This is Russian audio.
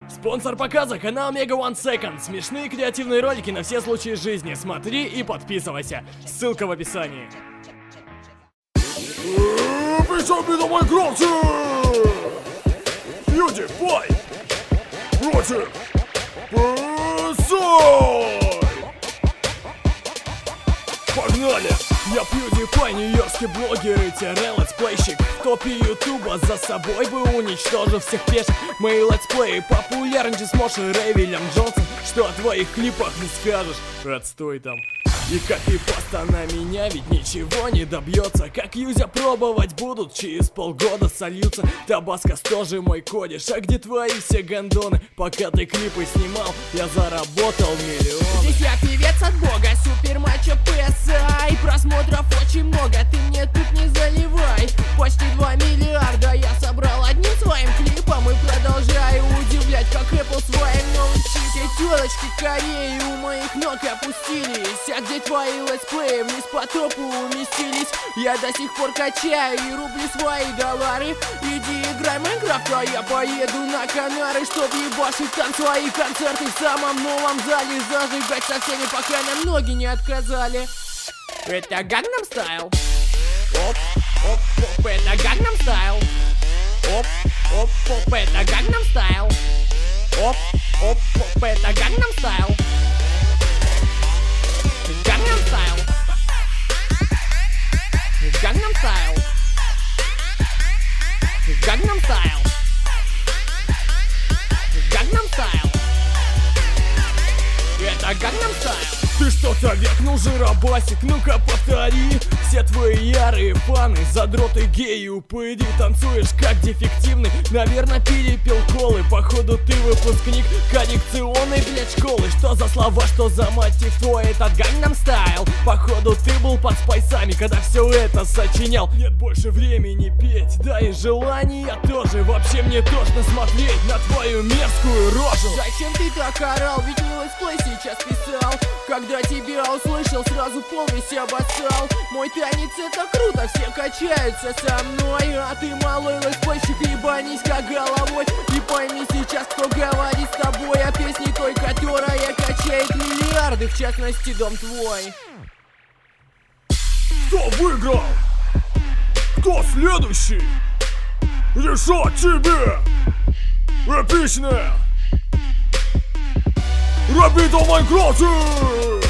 Спонсор показа — канал Mega One Second. Смешные креативные ролики на все случаи жизни. Смотри и подписывайся. Ссылка в описании. Причем на Майнкрафте! PewDiePie против Пэсай! Погнали! Я PewDiePie, нью-йоркский блогер и летсплейщик. В топе ютуба за собой бы уничтожил всех пешек. Мои летсплеи популярнее, чем сможешь Рэй Вильям Джонсон. Что о твоих клипах не скажешь? Отстой там. И как и поста на меня ведь ничего не добьется. Как юзя пробовать будут, через полгода сольются. Табаскос тоже мой кодиш. А где твои все гондоны? Пока ты клипы снимал, я заработал миллионы. Здесь я певец от бога, супер матча PSI. Просмотров очень много, ты мне тут не заливай. Почти 2 миллиарда я собрал одним своим клипом. И продолжаю удивлять, как Apple своим новым чипом. Все телочки Кореи у моих ног опустились. А где твои летсплеи вниз по топу уместились? Я до сих пор качаю и рублю свои доллары. Иди играй в Майнкрафт, а я поеду на Канары, чтоб ебашить там свои концерты в самом новом зале. Зажигать со всеми, пока нам ноги не отказали. Это Gangnam Style. Оп, оп, оп, это Gangnam Style. Оп, оп, оп, это Gangnam Style. Оп, оп, оп, это Gangnam Style. Gangnam Style. Gangnam Style. Gangnam Style. Gangnam Style. Это Gangnam Style. Ты что-то векнул, жиробасик, ну-ка повтори. Все твои ярые фаны, задроты геи, упыри. Танцуешь как дефективный, наверное, перепил колы. Походу ты выпускник коррекционной, блядь, школы. Что за слова, что за мотив твой этот Gangnam Style? Походу ты был под спайсами, когда все это сочинял. Нет больше времени петь, да и желания тоже. Вообще мне тошно смотреть на твою мерзкую рожу. Зачем ты так орал, ведь не летсплей сейчас писал. Когда тебя услышал, сразу пол весь обоссал. Мой танец это круто, все качаются со мной. А ты малой летсплейщик, ебанись-ка головой. И пойми сейчас, кто говорит с тобой о песне той, которая качает миллиарды, в частности дом твой. Кто выиграл? Кто следующий? Решать тебе! Эпичное! Рабито в Майнкрафте!